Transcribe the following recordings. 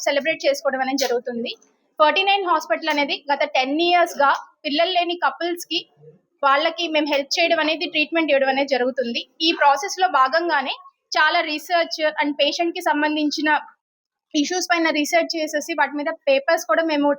Celebrate చేసుకోవడం అనేది జరుగుతుంది. 49 హాస్పిటల్ అనేది గత 10 years గా పిల్లలు లేని కపుల్స్ కి వాళ్ళకి మేము హెల్ప్ చేయడం అనేది, ట్రీట్మెంట్ ఇవ్వడం అనేది జరుగుతుంది. ఈ ప్రాసెస్ లో భాగంగానే చాలా రీసెర్చ్ అండ్ పేషెంట్ కి సంబంధించిన ఇష్యూస్ పైన రీసెర్చ్ చేసేసి వాటి మీద పేపర్స్ కూడా మేము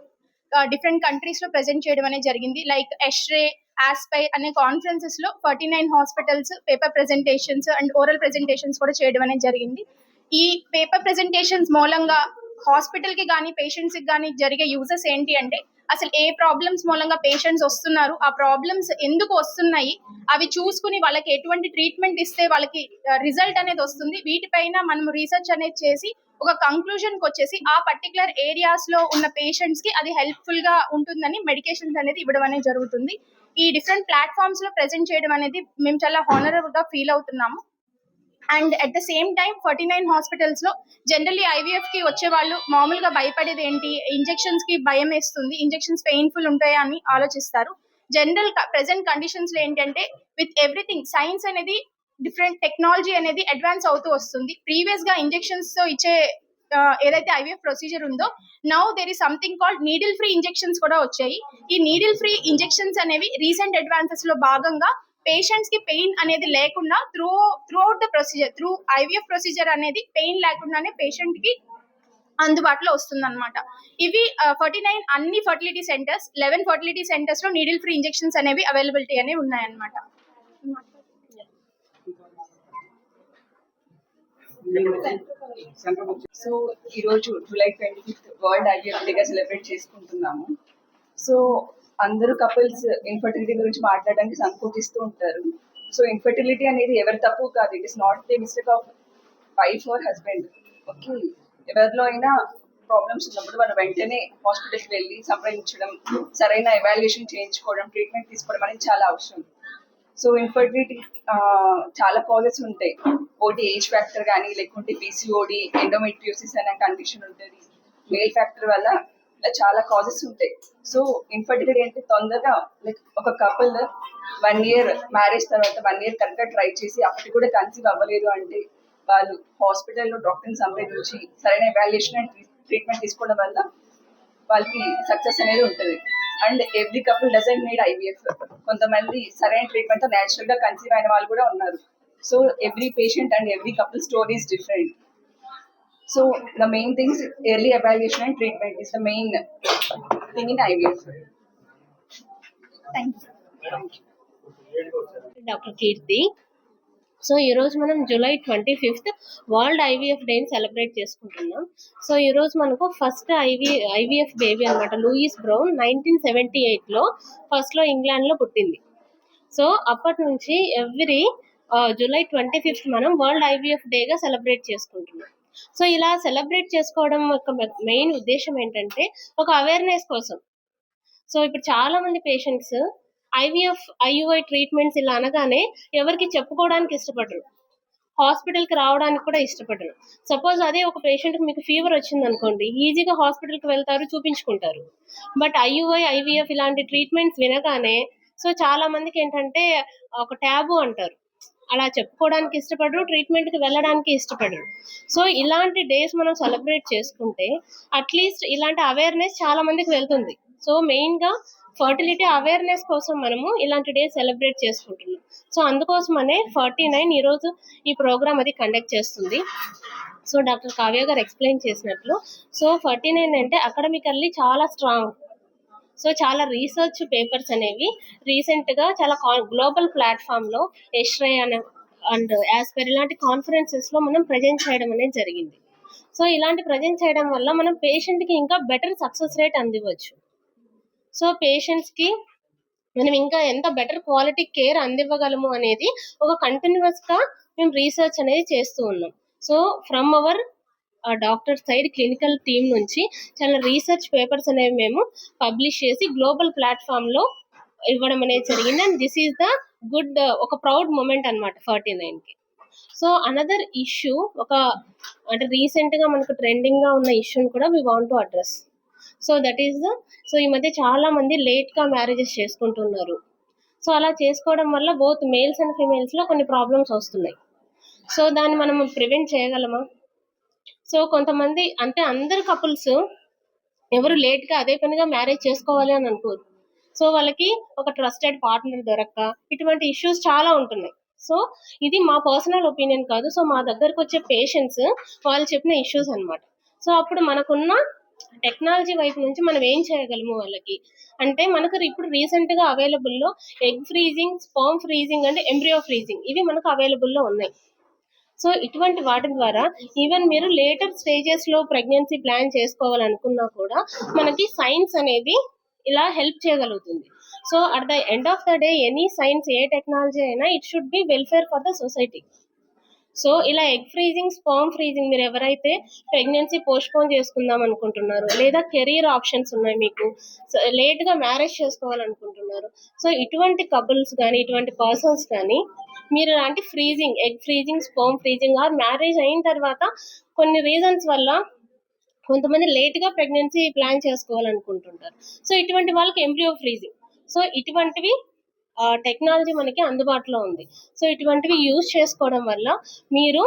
డిఫరెంట్ కంట్రీస్ లో ప్రెజెంట్ చేయడం అనేది జరిగింది. లైక్ ఎష్రే, ఆస్పై అనే కాన్ఫరెన్సెస్ లో 49 hospitals paper presentations and oral presentations కూడా చేయడం అనేది జరిగింది. ఈ పేపర్ ప్రెజెంటేషన్స్ మూలంగా హాస్పిటల్ కి కానీ పేషెంట్స్ కి కానీ జరిగే యూజెస్ ఏంటి అంటే, అసలు ఏ ప్రాబ్లమ్స్ మూలంగా పేషెంట్స్ వస్తున్నారు, ఆ ప్రాబ్లమ్స్ ఎందుకు వస్తున్నాయి, అవి చూసుకుని వాళ్ళకి ఎటువంటి ట్రీట్మెంట్ ఇస్తే వాళ్ళకి రిజల్ట్ అనేది వస్తుంది, వీటిపైన మనం రీసెర్చ్ అనేది చేసి ఒక కంక్లూజన్ కి వచ్చేసి ఆ పర్టికులర్ ఏరియాస్ లో ఉన్న పేషెంట్స్ కి అది హెల్ప్ఫుల్ గా ఉంటుందని మెడికేషన్స్ అనేది ఇవ్వడం అనేది జరుగుతుంది. ఈ డిఫరెంట్ ప్లాట్ఫామ్స్ లో ప్రెజెంట్ చేయడం అనేది మేము చాలా హానరబుల్ గా ఫీల్ అవుతున్నాము. And at the same time 49 hospitals లో జనరల్లీ ఐవీఎఫ్ కి వచ్చే వాళ్ళు మామూలుగా భయపడేది ఏంటి, ఇంజెక్షన్స్ కి భయం వేస్తుంది, ఇంజెక్షన్స్ పెయిన్ఫుల్ ఉంటాయా అని ఆలోచిస్తారు. జనరల్ ప్రెసెంట్ కండిషన్స్ లో ఏంటంటే విత్ ఎవ్రీథింగ్ సైన్స్ అనేది డిఫరెంట్ టెక్నాలజీ అనేది అడ్వాన్స్ అవుతూ వస్తుంది. ప్రీవియస్ గా ఇంజెక్షన్స్ తో ఇచ్చే ఏదైతే ఐవీఎఫ్ ప్రొసీజర్ ఉందో, now there is something called needle free injections కూడా వచ్చాయి. ఈ నీడిల్ ఫ్రీ ఇంజెక్షన్స్ అనేవి రీసెంట్ అడ్వాన్సెస్ లో భాగంగా పేషెంట్స్ కి పెయిన్ అనేది లేకుండా throughout the procedure, through IVF procedure అనేది పెయిన్ లేకుండానే పేషెంట్ కి అందుబాటులో వస్తుంది అనమాట. ఇవి 49 అన్ని ఫర్టిలిటీ సెంటర్స్, 11 ఫర్టిలిటీ సెంటర్స్ లో నీడిల్ ఫ్రీ ఇంజెక్షన్స్ అనేవి అవైలబిలిటీ అనేవి ఉన్నాయన్నమాట. సో ఈరోజు జూలై 25 వరల్డ్ ఐవీఎఫ్ డేగా సెలబ్రేట్ చేసుకుంటున్నాము. సో అందరూ కపుల్స్ ఇన్ఫర్టిలిటీ గురించి మాట్లాడడానికి సంకోచిస్తూ ఉంటారు. సో ఇన్ఫర్టిలిటీ అనేది ఎవరి తప్పు కాదు, it is not the mistake of wife or husband. Okay, ఎవరిలో అయినా ప్రాబ్లమ్స్ ఉన్నప్పుడు మనం వెంటనే హాస్పిటల్కి వెళ్ళి సంప్రదించడం, సరైన ఎవాల్యుయేషన్ చేయించుకోవడం, ట్రీట్మెంట్ తీసుకోవడం అనేది చాలా అవసరం. సో ఇన్ఫర్టిలిటీ చాలా కాజెస్ ఉంటాయి. ఒకటి ఏజ్ ఫ్యాక్టర్ కానీ, లేకుంటే పీసీఓడి, ఎండోమెట్రియోసిస్ అనే కండిషన్ ఉంటుంది. మేల్ ఫ్యాక్టర్ వల్ల చాలా కాజెస్ ఉంటాయి. సో ఇన్ఫర్టిలిటీ అంటే తొందరగా లైక్ ఒక కపుల్ 1 year మ్యారేజ్ తర్వాత 1 year కరెక్ట్గా ట్రై చేసి అప్పటికి కూడా కన్సీవ్ అవ్వలేదు అంటే వాళ్ళు హాస్పిటల్లో డాక్టర్ని సంప్రదించి సరైన ఎవాల్యుయేషన్ అండ్ ట్రీట్మెంట్ తీసుకోవడం వల్ల వాళ్ళకి సక్సెస్ అనేది ఉంటుంది. And every couple doesn't need IVF. కొంతమంది సరైన ట్రీట్మెంట్ తో నేచురల్ గా కన్సీవ్ అయిన వాళ్ళు కూడా ఉన్నారు. So every patient and every couple story is different. So the main things early evaluation and treatment is the main thing in IVF. Doctor Keerthi. So ఈరోజు మనం జూలై 25 వరల్డ్ ఐవీఎఫ్ డేని celebrate చేసుకుంటున్నాం. So ఈరోజు మనకు ఫస్ట్ ఐవీఎఫ్ బేబీ అనమాట, Louise Brown 1978లో ఫస్ట్లో ఇంగ్లాండ్లో పుట్టింది. సో అప్పటి నుంచి ఎవ్రీ జూలై 25 మనం వరల్డ్ ఐవీఎఫ్ డేగా సెలబ్రేట్ చేసుకుంటున్నాం. సో ఇలా సెలబ్రేట్ చేసుకోవడం యొక్క మెయిన్ ఉద్దేశం ఏంటంటే ఒక అవేర్నెస్ కోసం. సో ఇప్పుడు చాలా మంది పేషెంట్స్ ఐవీఎఫ్, ఐయుఐ ట్రీట్మెంట్స్ ఇలా అనగానే ఎవరికి చెప్పుకోవడానికి ఇష్టపడరు, హాస్పిటల్కి రావడానికి కూడా ఇష్టపడరు. సపోజ్ అదే ఒక పేషెంట్కి మీకు ఫీవర్ వచ్చింది అనుకోండి, ఈజీగా హాస్పిటల్కి వెళ్తారు, చూపించుకుంటారు. బట్ ఐయుఐ, ఐవీఎఫ్ ఇలాంటి ట్రీట్మెంట్స్ వినగానే సో చాలా మందికి ఏంటంటే ఒక ట్యాబు అంటారు, అలా చెప్పుకోవడానికి ఇష్టపడరు, ట్రీట్మెంట్కి వెళ్ళడానికి ఇష్టపడరు. సో ఇలాంటి డేస్ మనం సెలబ్రేట్ చేసుకుంటే అట్లీస్ట్ ఇలాంటి అవేర్నెస్ చాలా మందికి వెళ్తుంది. సో మెయిన్గా ఫర్టిలిటీ అవేర్నెస్ కోసం మనము ఇలాంటి డేస్ సెలబ్రేట్ చేసుకుంటున్నాం. సో అందుకోసమనే 49 ఈరోజు ఈ ప్రోగ్రామ్ అది కండక్ట్ చేస్తుంది. సో డాక్టర్ కావ్య గారు ఎక్స్ప్లెయిన్ చేసినట్లు, సో 49 అంటే అకాడమికల్లీ చాలా స్ట్రాంగ్. సో చాలా రీసెర్చ్ పేపర్స్ అనేవి రీసెంట్గా చాలా గ్లోబల్ ప్లాట్ఫామ్లో ఎష్రే అనే అండ్ యాస్పర్ ఇలాంటి కాన్ఫరెన్సెస్లో మనం ప్రజెంట్ చేయడం అనేది జరిగింది. సో ఇలాంటి ప్రజెంట్ చేయడం వల్ల మనం పేషెంట్కి ఇంకా బెటర్ సక్సెస్ రేట్ అందివచ్చు. సో పేషెంట్స్కి మనం ఇంకా ఎంత బెటర్ క్వాలిటీ కేర్ అందివ్వగలము అనేది ఒక కంటిన్యూస్గా మేము రీసెర్చ్ అనేది చేస్తూ ఉన్నాం. So from our doctor side clinical team నుంచి చాలా రీసెర్చ్ పేపర్స్ అనేవి మేము పబ్లిష్ చేసి గ్లోబల్ ప్లాట్ఫామ్లో ఇవ్వడం అనేది జరిగింది. And this is the good ఒక ప్రౌడ్ మూమెంట్ అనమాట 49కి. సో అనదర్ ఇష్యూ అంటే రీసెంట్గా మనకు ట్రెండింగ్గా ఉన్న ఇష్యూని కూడా we want to address. So that is so ఈ మధ్య చాలా మంది లేట్గా మ్యారేజెస్ చేసుకుంటున్నారు. సో అలా చేసుకోవడం వల్ల బోత్ మేల్స్ అండ్ ఫీమేల్స్లో కొన్ని ప్రాబ్లమ్స్ వస్తున్నాయి. సో దాన్ని మనం ప్రివెంట్ చేయగలమా? సో కొంతమంది అంటే అందరు కపుల్స్ ఎవరు లేట్ గా అదే పనిగా మ్యారేజ్ చేసుకోవాలి అని అనుకోరు. సో వాళ్ళకి ఒక ట్రస్టెడ్ పార్ట్నర్ దొరక్క ఇటువంటి ఇష్యూస్ చాలా ఉంటున్నాయి. సో ఇది మా పర్సనల్ ఒపీనియన్ కాదు. సో మా దగ్గరకు వచ్చే పేషెంట్స్ వాళ్ళు చెప్పిన ఇష్యూస్ అన్నమాట. సో అప్పుడు మనకున్న టెక్నాలజీ వైపు నుంచి మనం ఏం చేయగలము వాళ్ళకి అంటే మనకు ఇప్పుడు రీసెంట్ గా అవైలబుల్ లో egg freezing, sperm freezing and embryo freezing ఇవి మనకు అవైలబుల్ లో ఉన్నాయి. సో ఇటువంటి వాటి ద్వారా ఈవెన్ మీరు లేటర్ స్టేజెస్ లో ప్రెగ్నెన్సీ ప్లాన్ చేసుకోవాలనుకున్నా కూడా మనకి సైన్స్ అనేది ఇలా హెల్ప్ చేయగలుగుతుంది. So at the end of the day any science ఏ టెక్నాలజీ అయినా it should be welfare for the society. So ఇలా ఎగ్ ఫ్రీజింగ్, స్పర్మ్ ఫ్రీజింగ్ మీరు ఎవరైతే ప్రెగ్నెన్సీ పోస్ట్పోన్ చేసుకుందాం అనుకుంటున్నారో లేదా కెరీర్ ఆప్షన్స్ ఉన్నాయి మీకు లేట్ గా మ్యారేజ్ చేసుకోవాలనుకుంటున్నారు, సో ఇటువంటి కపుల్స్ కానీ ఇటువంటి పర్సన్స్ కానీ మీరు ఇలాంటి freezing, egg freezing, sperm freezing or marriage అయిన తర్వాత కొన్ని రీజన్స్ వల్ల కొంతమంది లేట్ గా ప్రెగ్నెన్సీ ప్లాన్ చేసుకోవాలనుకుంటుంటారు. సో ఇటువంటి వాళ్ళకి ఎంబ్రియో ఫ్రీజింగ్, సో ఇటువంటివి టెక్నాలజీ మనకి అందుబాటులో ఉంది. సో ఇటువంటివి యూజ్ చేసుకోవడం వల్ల మీరు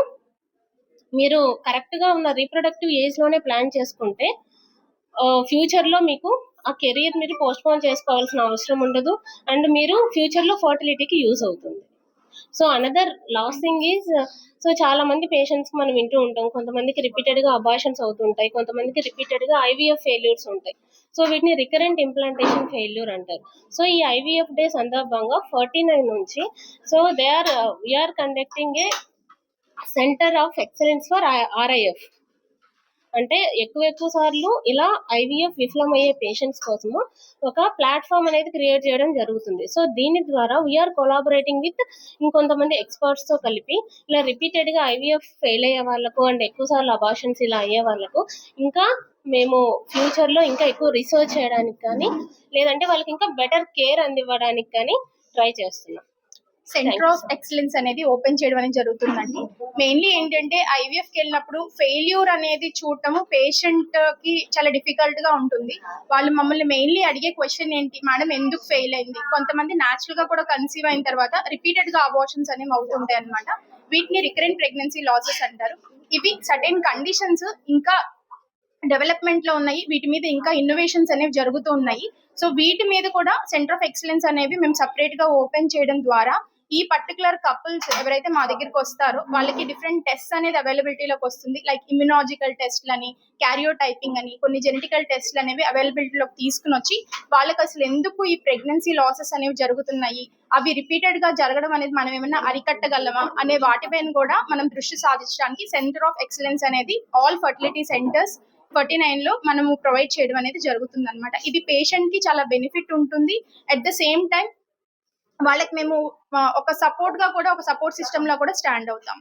మీరు కరెక్ట్ గా ఉన్న రీప్రొడక్టివ్ ఏజ్ లోనే ప్లాన్ చేసుకుంటే ఫ్యూచర్ లో మీకు ఆ కెరీర్ మీరు పోస్ట్ పోన్ చేసుకోవాల్సిన అవసరం ఉండదు అండ్ మీరు ఫ్యూచర్ లో ఫర్టిలిటీకి యూజ్ అవుతుంది. So another last thing is, so చాలా మంది పేషెంట్స్ మనం వింటూ ఉంటాం, కొంతమందికి రిపీటెడ్ గా అబార్షన్స్ అవుతుంటాయి, కొంతమందికి రిపీటెడ్ గా ఐవీఎఫ్ ఫెయిల్యూర్స్ ఉంటాయి. సో వీటిని రికరెంట్ ఇంప్లాంటేషన్ ఫెయిల్యూర్ అంటారు. సో ఈ ఐవీఎఫ్ డే సందర్భంగా 49 నుంచి so we're conducting a centre of excellence for RIF. అంటే ఎక్కువ సార్లు ఇలా ఐవీఎఫ్ విఫలమయ్యే పేషెంట్స్ కోసము ఒక ప్లాట్ఫామ్ అనేది క్రియేట్ చేయడం జరుగుతుంది. సో దీని ద్వారా వీఆర్ కొలాబరేటింగ్ విత్ ఇంకొంతమంది ఎక్స్పర్ట్స్ తో కలిపి ఇలా రిపీటెడ్ గా ఐవీఎఫ్ ఫెయిల్ అయ్యే వాళ్ళకు అండ్ ఎక్కువ సార్లు అబార్షన్స్ ఇలా అయ్యే వాళ్ళకు ఇంకా మేము ఫ్యూచర్ లో ఇంకా ఎక్కువ రీసెర్చ్ చేయడానికి కానీ లేదంటే వాళ్ళకి ఇంకా బెటర్ కేర్ అందివ్వడానికి కానీ ట్రై చేస్తున్నాం. సెంటర్ ఆఫ్ ఎక్సలెన్స్ అనేది ఓపెన్ చేయడం అనేది జరుగుతుందండి. మెయిన్లీ ఏంటంటే ఐవీఎఫ్ కి వెళ్ళినప్పుడు ఫెయిల్యూర్ అనేది చూడటము పేషెంట్ కి చాలా డిఫికల్ట్ గా ఉంటుంది. వాళ్ళు మమ్మల్ని మెయిన్లీ అడిగే క్వశ్చన్ ఏంటి మేడం, ఎందుకు ఫెయిల్ అయింది? కొంతమంది న్యాచురల్ గా కూడా కన్సీవ్ అయిన తర్వాత రిపీటెడ్ గా అబార్షన్స్ అనేవి అవుతుంటాయి అనమాట. వీటిని రికరెంట్ ప్రెగ్నెన్సీ లాసెస్ అంటారు. ఇవి సర్టెన్ కండిషన్స్ ఇంకా డెవలప్మెంట్ లో ఉన్నాయి, వీటి మీద ఇంకా ఇన్నోవేషన్స్ అనేవి జరుగుతూ ఉన్నాయి. సో వీటి మీద కూడా సెంటర్ ఆఫ్ ఎక్సలెన్స్ అనేవి మేము సపరేట్ గా ఓపెన్ చేయడం ద్వారా ఈ పర్టికులర్ కపుల్స్ ఎవరైతే మా దగ్గరికి వస్తారో వాళ్ళకి డిఫరెంట్ టెస్ట్ అనేది అవైలబిలిటీలోకి వస్తుంది. లైక్ ఇమ్యునాలజికల్ టెస్ట్లు అని, క్యారియోటైపింగ్ అని, కొన్ని జెనెటికల్ టెస్ట్లు అనేవి అవైలబిలిటీలోకి తీసుకుని వచ్చి వాళ్ళకి అసలు ఎందుకు ఈ ప్రెగ్నెన్సీ లాసెస్ అనేవి జరుగుతున్నాయి, అవి రిపీటెడ్ గా జరగడం అనేది మనం ఏమైనా అరికట్టగలమా అనే వాటిపైన కూడా మనం దృష్టి సాధించడానికి సెంటర్ ఆఫ్ ఎక్సలెన్స్ అనేది ఆల్ ఫర్టిలిటీ సెంటర్స్ 49 లో మనము ప్రొవైడ్ చేయడం అనేది జరుగుతుంది అనమాట. ఇది పేషెంట్ కి చాలా బెనిఫిట్ ఉంటుంది. అట్ ద సేమ్ టైం వాళ్ళకి మేము ఒక సపోర్ట్ గా కూడా, ఒక సపోర్ట్ సిస్టమ్ లో కూడా స్టాండ్ అవుతాం.